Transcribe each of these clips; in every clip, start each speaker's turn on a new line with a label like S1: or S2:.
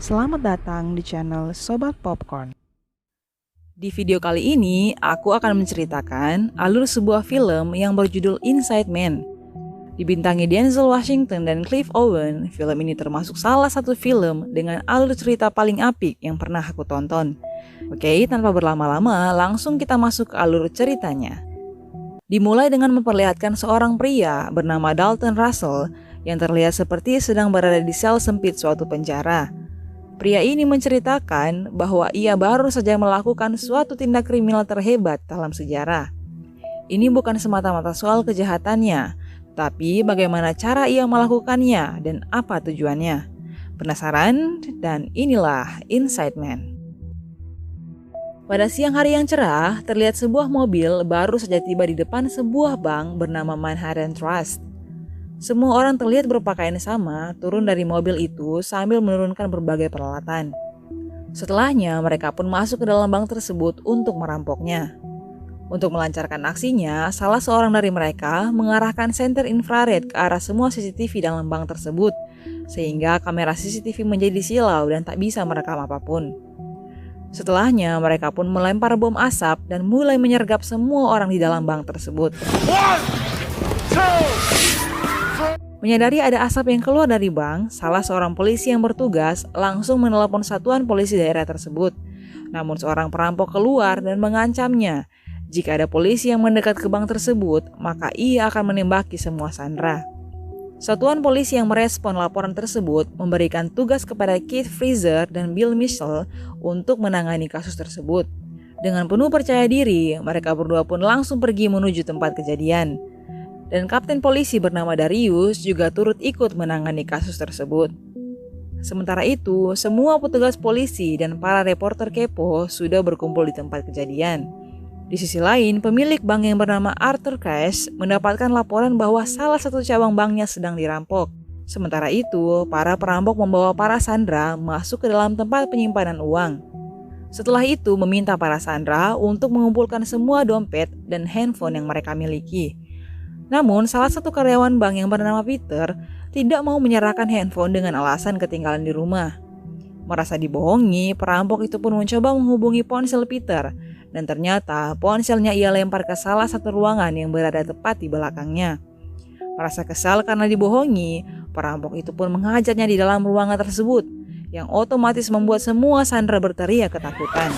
S1: Selamat datang di channel Sobat Popcorn.
S2: Di video kali ini, aku akan menceritakan alur sebuah film yang berjudul Inside Man. Dibintangi Denzel Washington dan Clive Owen, film ini termasuk salah satu film dengan alur cerita paling apik yang pernah aku tonton. Oke, tanpa berlama-lama, langsung kita masuk ke alur ceritanya. Dimulai dengan memperlihatkan seorang pria bernama Dalton Russell yang terlihat seperti sedang berada di sel sempit suatu penjara. Pria ini menceritakan bahwa ia baru saja melakukan suatu tindak kriminal terhebat dalam sejarah. Ini bukan semata-mata soal kejahatannya, tapi bagaimana cara ia melakukannya dan apa tujuannya. Penasaran? Dan inilah Inside Man. Pada siang hari yang cerah, terlihat sebuah mobil baru saja tiba di depan sebuah bank bernama Manhattan Trust. Semua orang terlihat berpakaian sama, turun dari mobil itu sambil menurunkan berbagai peralatan. Setelahnya, mereka pun masuk ke dalam bank tersebut untuk merampoknya. Untuk melancarkan aksinya, salah seorang dari mereka mengarahkan senter infrared ke arah semua CCTV dalam bank tersebut, sehingga kamera CCTV menjadi silau dan tak bisa merekam apapun. Setelahnya, mereka pun melempar bom asap dan mulai menyergap semua orang di dalam bank tersebut. Menyadari ada asap yang keluar dari bank, salah seorang polisi yang bertugas langsung menelepon satuan polisi daerah tersebut. Namun seorang perampok keluar dan mengancamnya. Jika ada polisi yang mendekat ke bank tersebut, maka ia akan menembaki semua sandera. Satuan polisi yang merespon laporan tersebut memberikan tugas kepada Keith Fraser dan Bill Mitchell untuk menangani kasus tersebut. Dengan penuh percaya diri, mereka berdua pun langsung pergi menuju tempat kejadian. Dan kapten polisi bernama Darius juga turut ikut menangani kasus tersebut. Sementara itu, semua petugas polisi dan para reporter kepo sudah berkumpul di tempat kejadian. Di sisi lain, pemilik bank yang bernama Arthur Cash mendapatkan laporan bahwa salah satu cabang banknya sedang dirampok. Sementara itu, para perampok membawa para sandera masuk ke dalam tempat penyimpanan uang. Setelah itu, meminta para sandera untuk mengumpulkan semua dompet dan handphone yang mereka miliki. Namun, salah satu karyawan bank yang bernama Peter tidak mau menyerahkan handphone dengan alasan ketinggalan di rumah. Merasa dibohongi, perampok itu pun mencoba menghubungi ponsel Peter, dan ternyata ponselnya ia lempar ke salah satu ruangan yang berada tepat di belakangnya. Merasa kesal karena dibohongi, perampok itu pun menghajarnya di dalam ruangan tersebut, yang otomatis membuat semua sandera berteriak ketakutan.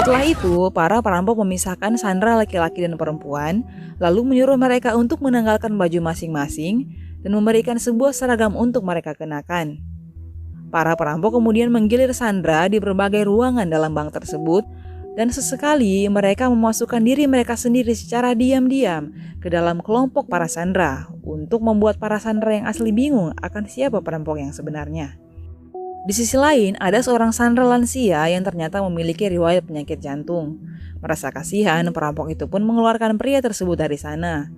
S2: Setelah itu, para perampok memisahkan sandera laki-laki dan perempuan, lalu menyuruh mereka untuk menanggalkan baju masing-masing dan memberikan sebuah seragam untuk mereka kenakan. Para perampok kemudian menggilir sandera di berbagai ruangan dalam bank tersebut, dan sesekali mereka memasukkan diri mereka sendiri secara diam-diam ke dalam kelompok para sandera untuk membuat para sandera yang asli bingung akan siapa perampok yang sebenarnya. Di sisi lain, ada seorang sandera lansia yang ternyata memiliki riwayat penyakit jantung. Merasa kasihan, perampok itu pun mengeluarkan pria tersebut dari sana.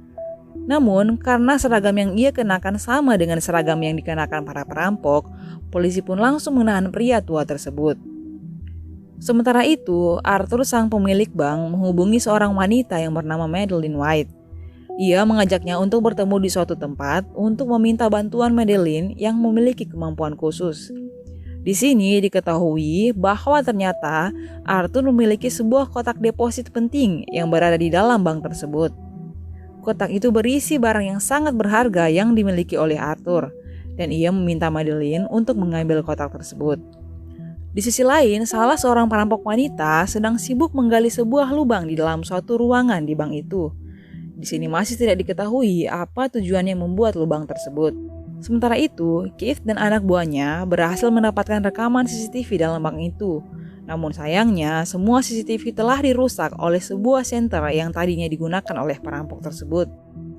S2: Namun, karena seragam yang ia kenakan sama dengan seragam yang dikenakan para perampok, polisi pun langsung menahan pria tua tersebut. Sementara itu, Arthur, sang pemilik bank, menghubungi seorang wanita yang bernama Madeline White. Ia mengajaknya untuk bertemu di suatu tempat untuk meminta bantuan Madeline yang memiliki kemampuan khusus. Di sini diketahui bahwa ternyata Arthur memiliki sebuah kotak deposit penting yang berada di dalam bank tersebut. Kotak itu berisi barang yang sangat berharga yang dimiliki oleh Arthur, dan ia meminta Madeline untuk mengambil kotak tersebut. Di sisi lain, salah seorang perampok wanita sedang sibuk menggali sebuah lubang di dalam suatu ruangan di bank itu. Di sini masih tidak diketahui apa tujuannya membuat lubang tersebut. Sementara itu, Keith dan anak buahnya berhasil mendapatkan rekaman CCTV dalam bank itu. Namun sayangnya, semua CCTV telah dirusak oleh sebuah senter yang tadinya digunakan oleh perampok tersebut.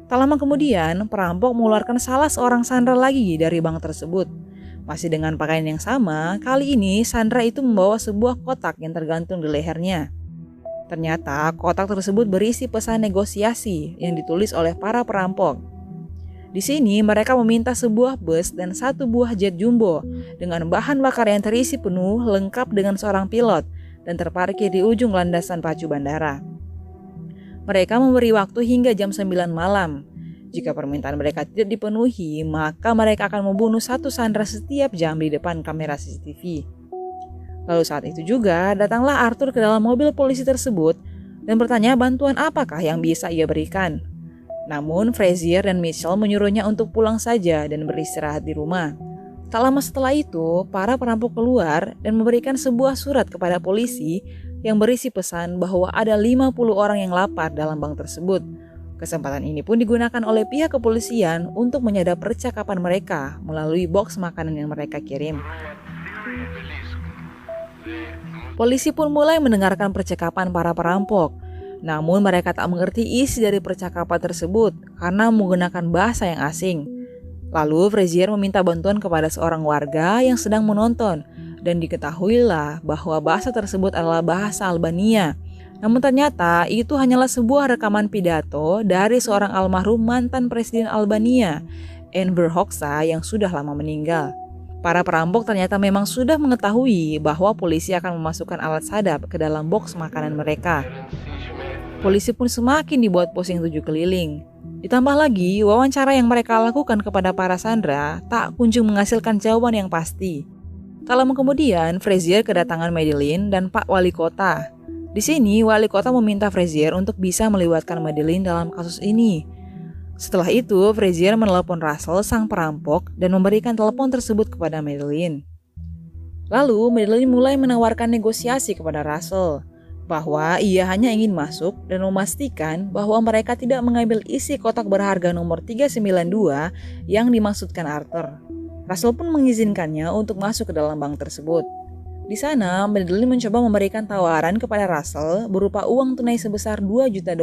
S2: Tak lama kemudian, perampok mengeluarkan salah seorang sandera lagi dari bank tersebut. Masih dengan pakaian yang sama, kali ini sandera itu membawa sebuah kotak yang tergantung di lehernya. Ternyata kotak tersebut berisi pesan negosiasi yang ditulis oleh para perampok. Di sini mereka meminta sebuah bus dan satu buah jet jumbo dengan bahan bakar yang terisi penuh lengkap dengan seorang pilot dan terparkir di ujung landasan pacu bandara. Mereka memberi waktu hingga jam 9 malam. Jika permintaan mereka tidak dipenuhi, maka mereka akan membunuh satu sandera setiap jam di depan kamera CCTV. Lalu saat itu juga datanglah Arthur ke dalam mobil polisi tersebut dan bertanya bantuan apakah yang bisa ia berikan. Namun Frazier dan Mitchell menyuruhnya untuk pulang saja dan beristirahat di rumah. Tak lama setelah itu, para perampok keluar dan memberikan sebuah surat kepada polisi yang berisi pesan bahwa ada 50 orang yang lapar dalam bank tersebut. Kesempatan ini pun digunakan oleh pihak kepolisian untuk menyadap percakapan mereka melalui box makanan yang mereka kirim. Polisi pun mulai mendengarkan percakapan para perampok. Namun mereka tak mengerti isi dari percakapan tersebut karena menggunakan bahasa yang asing. Lalu Frazier meminta bantuan kepada seorang warga yang sedang menonton dan diketahuilah bahwa bahasa tersebut adalah bahasa Albania. Namun ternyata itu hanyalah sebuah rekaman pidato dari seorang almarhum mantan presiden Albania, Enver Hoxha, yang sudah lama meninggal. Para perampok ternyata memang sudah mengetahui bahwa polisi akan memasukkan alat sadap ke dalam box makanan mereka. Polisi pun semakin dibuat pusing 7 keliling. Ditambah lagi, wawancara yang mereka lakukan kepada para sandera tak kunjung menghasilkan jawaban yang pasti. Tak lama kemudian, Frazier kedatangan Madeleine dan Pak Wali Kota. Di sini, Wali Kota meminta Frazier untuk bisa melibatkan Madeleine dalam kasus ini. Setelah itu, Frazier menelepon Russell, sang perampok, dan memberikan telepon tersebut kepada Madeleine. Lalu, Madeleine mulai menawarkan negosiasi kepada Russell, bahwa ia hanya ingin masuk dan memastikan bahwa mereka tidak mengambil isi kotak berharga nomor 392 yang dimaksudkan Arthur. Russell pun mengizinkannya untuk masuk ke dalam bank tersebut. Di sana, Madeleine mencoba memberikan tawaran kepada Russell berupa uang tunai sebesar $2 juta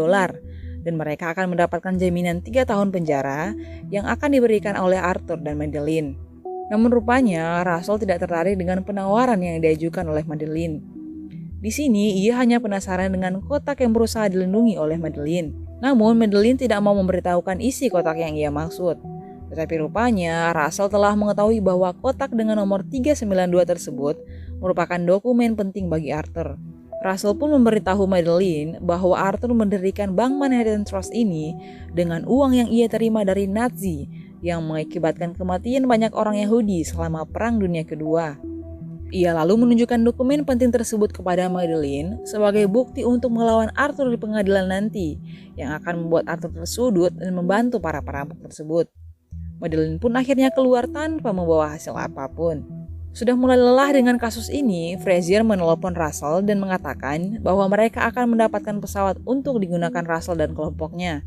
S2: dan mereka akan mendapatkan jaminan 3 tahun penjara yang akan diberikan oleh Arthur dan Madeleine. Namun rupanya Russell tidak tertarik dengan penawaran yang diajukan oleh Madeleine. Di sini, ia hanya penasaran dengan kotak yang berusaha dilindungi oleh Madeleine. Namun, Madeleine tidak mau memberitahukan isi kotak yang ia maksud. Tetapi rupanya, Russell telah mengetahui bahwa kotak dengan nomor 392 tersebut merupakan dokumen penting bagi Arthur. Russell pun memberitahu Madeleine bahwa Arthur mendirikan Bank Manhattan Trust ini dengan uang yang ia terima dari Nazi yang mengakibatkan kematian banyak orang Yahudi selama Perang Dunia Kedua. Ia lalu menunjukkan dokumen penting tersebut kepada Madeleine sebagai bukti untuk melawan Arthur di pengadilan nanti, yang akan membuat Arthur tersudut dan membantu para perampok tersebut. Madeleine pun akhirnya keluar tanpa membawa hasil apapun. Sudah mulai lelah dengan kasus ini, Frazier menelepon Russell dan mengatakan bahwa mereka akan mendapatkan pesawat untuk digunakan Russell dan kelompoknya.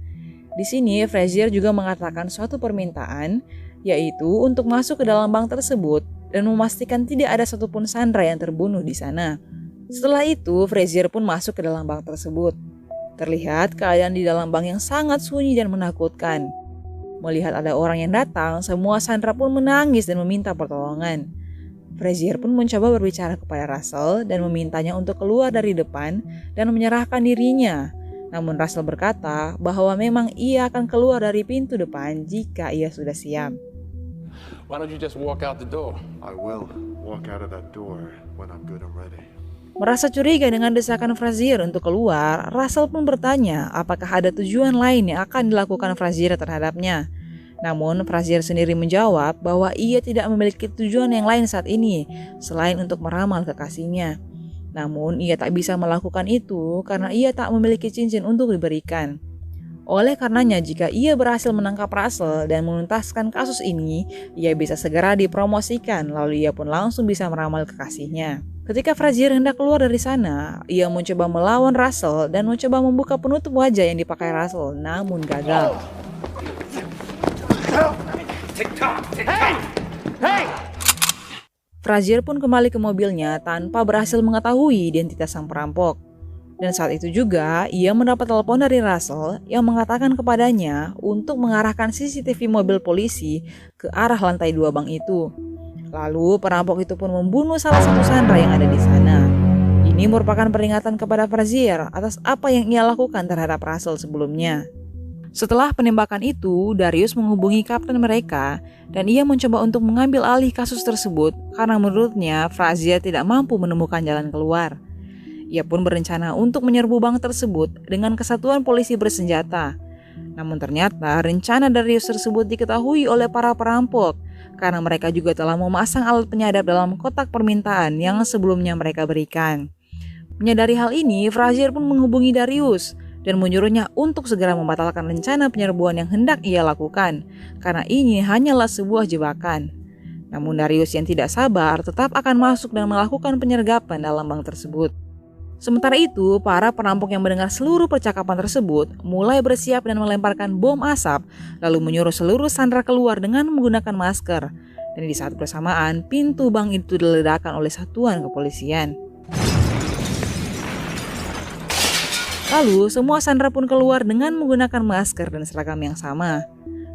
S2: Di sini, Frazier juga mengatakan suatu permintaan, yaitu untuk masuk ke dalam bank tersebut dan memastikan tidak ada satupun sandera yang terbunuh di sana. Setelah itu, Frazier pun masuk ke dalam bank tersebut. Terlihat keadaan di dalam bank yang sangat sunyi dan menakutkan. Melihat ada orang yang datang, semua sandera pun menangis dan meminta pertolongan. Frazier pun mencoba berbicara kepada Russell dan memintanya untuk keluar dari depan dan menyerahkan dirinya. Namun Russell berkata bahwa memang ia akan keluar dari pintu depan jika ia sudah siap.
S3: Why don't you just walk out the door?
S4: I will walk out of that door when I'm good and ready.
S2: Merasa curiga dengan desakan Frazier untuk keluar, Russell pun bertanya apakah ada tujuan lain yang akan dilakukan Frazier terhadapnya. Namun Frazier sendiri menjawab bahwa ia tidak memiliki tujuan yang lain saat ini selain untuk meramal kekasihnya. Namun ia tak bisa melakukan itu karena ia tak memiliki cincin untuk diberikan. Oleh karenanya jika ia berhasil menangkap Russell dan menuntaskan kasus ini, ia bisa segera dipromosikan lalu ia pun langsung bisa meramal kekasihnya. Ketika Frazier hendak keluar dari sana, ia mencoba melawan Russell dan mencoba membuka penutup wajah yang dipakai Russell, namun gagal. Frazier pun kembali ke mobilnya tanpa berhasil mengetahui identitas sang perampok. Dan saat itu juga, ia mendapat telepon dari Russell yang mengatakan kepadanya untuk mengarahkan CCTV mobil polisi ke arah lantai 2 bank itu. Lalu, perampok itu pun membunuh salah satu sandera yang ada di sana. Ini merupakan peringatan kepada Frazier atas apa yang ia lakukan terhadap Russell sebelumnya. Setelah penembakan itu, Darius menghubungi kapten mereka dan ia mencoba untuk mengambil alih kasus tersebut karena menurutnya Frazier tidak mampu menemukan jalan keluar. Ia pun berencana untuk menyerbu bank tersebut dengan kesatuan polisi bersenjata. Namun ternyata rencana Darius tersebut diketahui oleh para perampok karena mereka juga telah memasang alat penyadap dalam kotak permintaan yang sebelumnya mereka berikan. Menyadari hal ini, Frazier pun menghubungi Darius dan menyuruhnya untuk segera membatalkan rencana penyerbuan yang hendak ia lakukan karena ini hanyalah sebuah jebakan. Namun Darius yang tidak sabar tetap akan masuk dan melakukan penyergapan dalam bank tersebut. Sementara itu, para perampok yang mendengar seluruh percakapan tersebut mulai bersiap dan melemparkan bom asap, lalu menyuruh seluruh sandera keluar dengan menggunakan masker. Dan di saat bersamaan, pintu bank itu diledakkan oleh satuan kepolisian. Lalu, semua sandera pun keluar dengan menggunakan masker dan seragam yang sama.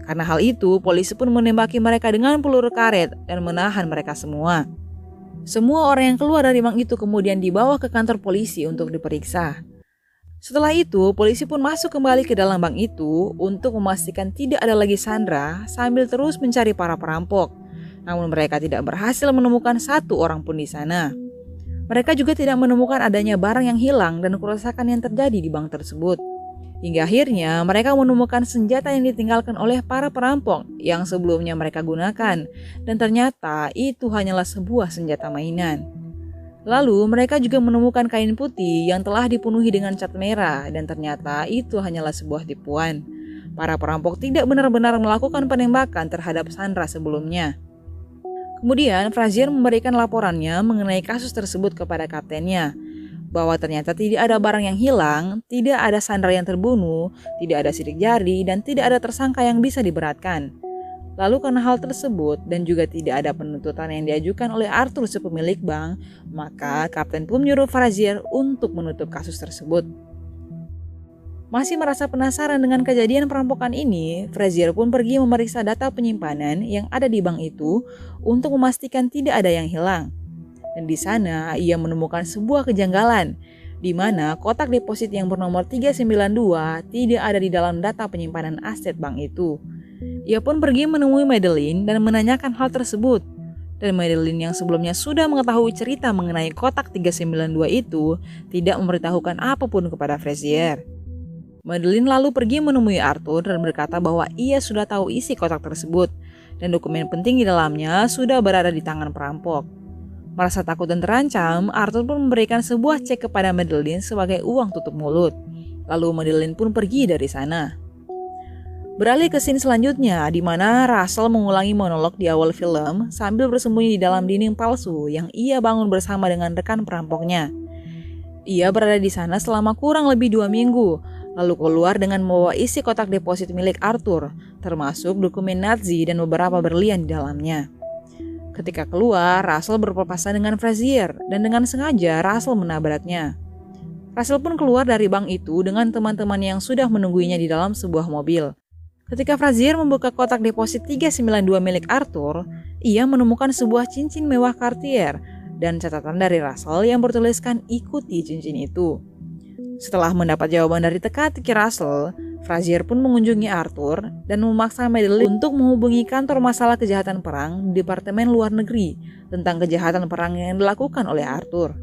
S2: Karena hal itu, polisi pun menembaki mereka dengan peluru karet dan menahan mereka semua. Semua orang yang keluar dari bank itu kemudian dibawa ke kantor polisi untuk diperiksa. Setelah itu, polisi pun masuk kembali ke dalam bank itu untuk memastikan tidak ada lagi sandera sambil terus mencari para perampok. Namun mereka tidak berhasil menemukan satu orang pun di sana. Mereka juga tidak menemukan adanya barang yang hilang dan kerusakan yang terjadi di bank tersebut. Hingga akhirnya mereka menemukan senjata yang ditinggalkan oleh para perampok yang sebelumnya mereka gunakan, dan ternyata itu hanyalah sebuah senjata mainan. Lalu mereka juga menemukan kain putih yang telah dipenuhi dengan cat merah, dan ternyata itu hanyalah sebuah tipuan. Para perampok tidak benar-benar melakukan penembakan terhadap sandera sebelumnya. Kemudian Frazier memberikan laporannya mengenai kasus tersebut kepada kaptennya, bahwa ternyata tidak ada barang yang hilang, tidak ada sandera yang terbunuh, tidak ada sidik jari, dan tidak ada tersangka yang bisa diberatkan. Lalu karena hal tersebut dan juga tidak ada penuntutan yang diajukan oleh Arthur si pemilik bank, maka kapten pun menyuruh Frazier untuk menutup kasus tersebut. Masih merasa penasaran dengan kejadian perampokan ini, Frazier pun pergi memeriksa data penyimpanan yang ada di bank itu untuk memastikan tidak ada yang hilang. Dan di sana ia menemukan sebuah kejanggalan, di mana kotak deposit yang bernomor 392 tidak ada di dalam data penyimpanan aset bank itu. Ia pun pergi menemui Madeline dan menanyakan hal tersebut. Dan Madeline yang sebelumnya sudah mengetahui cerita mengenai kotak 392 itu tidak memberitahukan apapun kepada Frazier. Madeline lalu pergi menemui Arthur dan berkata bahwa ia sudah tahu isi kotak tersebut dan dokumen penting di dalamnya sudah berada di tangan perampok. Merasa takut dan terancam, Arthur pun memberikan sebuah cek kepada Madeline sebagai uang tutup mulut. Lalu Madeline pun pergi dari sana. Beralih ke scene selanjutnya, di mana Russell mengulangi monolog di awal film sambil bersembunyi di dalam dinding palsu yang ia bangun bersama dengan rekan perampoknya. Ia berada di sana selama kurang lebih 2 minggu, lalu keluar dengan membawa isi kotak deposit milik Arthur, termasuk dokumen Nazi dan beberapa berlian di dalamnya. Ketika keluar, Russell berpapasan dengan Frazier dan dengan sengaja Russell menabraknya. Russell pun keluar dari bank itu dengan teman-teman yang sudah menungguinya di dalam sebuah mobil. Ketika Frazier membuka kotak deposit 392 milik Arthur, ia menemukan sebuah cincin mewah Cartier dan catatan dari Russell yang bertuliskan ikuti cincin itu. Setelah mendapat jawaban dari teka-teki Russell, Frazier pun mengunjungi Arthur dan memaksa Madeline untuk menghubungi kantor masalah kejahatan perang di Departemen Luar Negeri tentang kejahatan perang yang dilakukan oleh Arthur.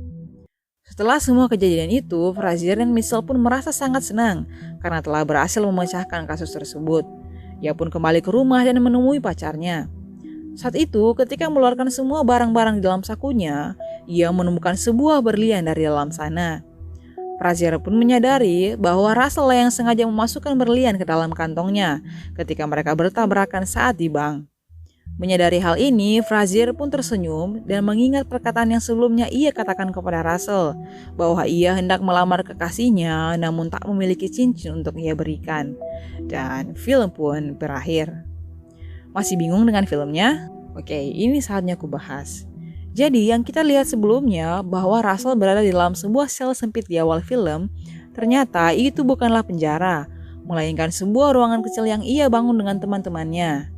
S2: Setelah semua kejadian itu, Frazier dan Mitchell pun merasa sangat senang karena telah berhasil memecahkan kasus tersebut. Ia pun kembali ke rumah dan menemui pacarnya. Saat itu, ketika mengeluarkan semua barang-barang di dalam sakunya, ia menemukan sebuah berlian dari dalam sana. Frazier pun menyadari bahwa Russell yang sengaja memasukkan berlian ke dalam kantongnya ketika mereka bertabrakan saat di bank. Menyadari hal ini, Frazier pun tersenyum dan mengingat perkataan yang sebelumnya ia katakan kepada Russell bahwa ia hendak melamar kekasihnya namun tak memiliki cincin untuk ia berikan. Dan film pun berakhir. Masih bingung dengan filmnya? Oke, ini saatnya aku bahas. Jadi yang kita lihat sebelumnya bahwa Russell berada di dalam sebuah sel sempit di awal film, ternyata itu bukanlah penjara, melainkan sebuah ruangan kecil yang ia bangun dengan teman-temannya.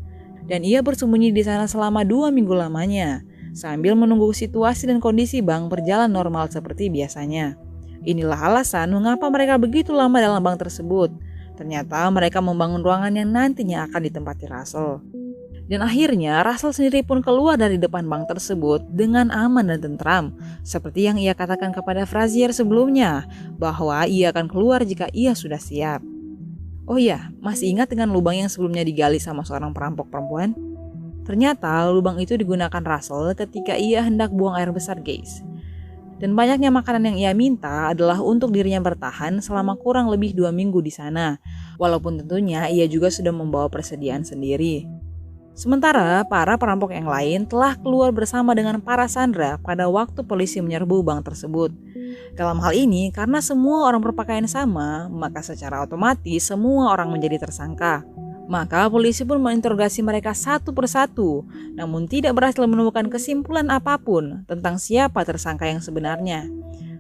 S2: Dan ia bersembunyi di sana selama 2 minggu lamanya, sambil menunggu situasi dan kondisi bank berjalan normal seperti biasanya. Inilah alasan mengapa mereka begitu lama dalam bank tersebut. Ternyata mereka membangun ruangan yang nantinya akan ditempati Russell. Dan akhirnya Russell sendiri pun keluar dari depan bank tersebut dengan aman dan tentram, seperti yang ia katakan kepada Frazier sebelumnya, bahwa ia akan keluar jika ia sudah siap. Oh iya, masih ingat dengan lubang yang sebelumnya digali sama seorang perampok perempuan? Ternyata lubang itu digunakan Russell ketika ia hendak buang air besar, guys. Dan banyaknya makanan yang ia minta adalah untuk dirinya bertahan selama kurang lebih 2 minggu di sana. Walaupun tentunya ia juga sudah membawa persediaan sendiri. Sementara para perampok yang lain telah keluar bersama dengan para sandera pada waktu polisi menyerbu bank tersebut. Dalam hal ini, karena semua orang berpakaian sama, maka secara otomatis semua orang menjadi tersangka. Maka polisi pun menginterogasi mereka satu persatu, namun tidak berhasil menemukan kesimpulan apapun tentang siapa tersangka yang sebenarnya.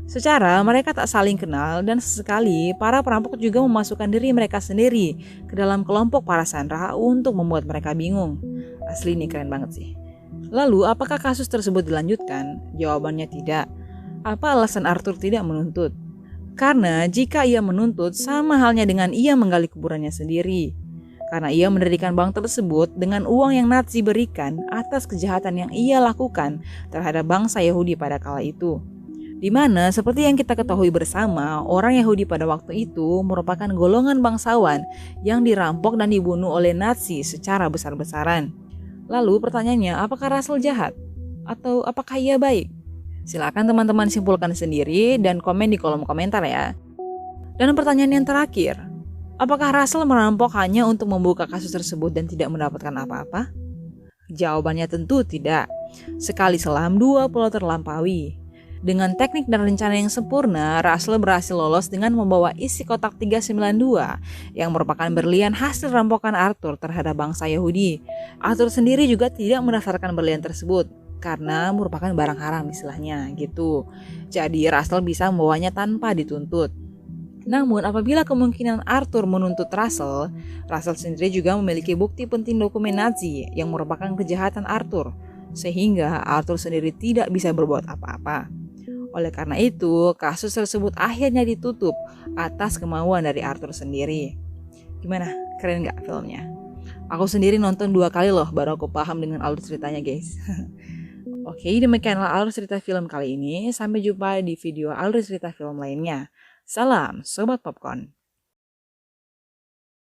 S2: Secara mereka tak saling kenal dan sesekali para perampok juga memasukkan diri mereka sendiri ke dalam kelompok para sandera untuk membuat mereka bingung. Asli ini keren banget sih. Lalu apakah kasus tersebut dilanjutkan? Jawabannya tidak. Apa alasan Arthur tidak menuntut? Karena jika ia menuntut sama halnya dengan ia menggali kuburannya sendiri. Karena ia mendirikan bank tersebut dengan uang yang Nazi berikan atas kejahatan yang ia lakukan terhadap bangsa Yahudi pada kala itu. Di mana seperti yang kita ketahui bersama, orang Yahudi pada waktu itu merupakan golongan bangsawan yang dirampok dan dibunuh oleh Nazi secara besar-besaran. Lalu pertanyaannya, apakah Russell jahat? Atau apakah ia baik? Silakan teman-teman simpulkan sendiri dan komen di kolom komentar ya. Dan pertanyaan yang terakhir, apakah Russell merampok hanya untuk membuka kasus tersebut dan tidak mendapatkan apa-apa? Jawabannya tentu tidak. Sekali selam dua pulau terlampaui. Dengan teknik dan rencana yang sempurna, Russell berhasil lolos dengan membawa isi kotak 392 yang merupakan berlian hasil rampokan Arthur terhadap bangsa Yahudi. Arthur sendiri juga tidak mendaftarkan berlian tersebut karena merupakan barang haram istilahnya gitu. Jadi Russell bisa membawanya tanpa dituntut. Namun apabila kemungkinan Arthur menuntut Russell, Russell sendiri juga memiliki bukti penting dokumen Nazi yang merupakan kejahatan Arthur, sehingga Arthur sendiri tidak bisa berbuat apa-apa. Oleh karena itu, kasus tersebut akhirnya ditutup atas kemauan dari Arthur sendiri. Gimana? Keren gak filmnya? Aku sendiri nonton 2 kali loh baru aku paham dengan alur ceritanya, guys. Oke, demikianlah alur cerita film kali ini. Sampai jumpa di video alur cerita film lainnya. Salam Sobat Popcorn.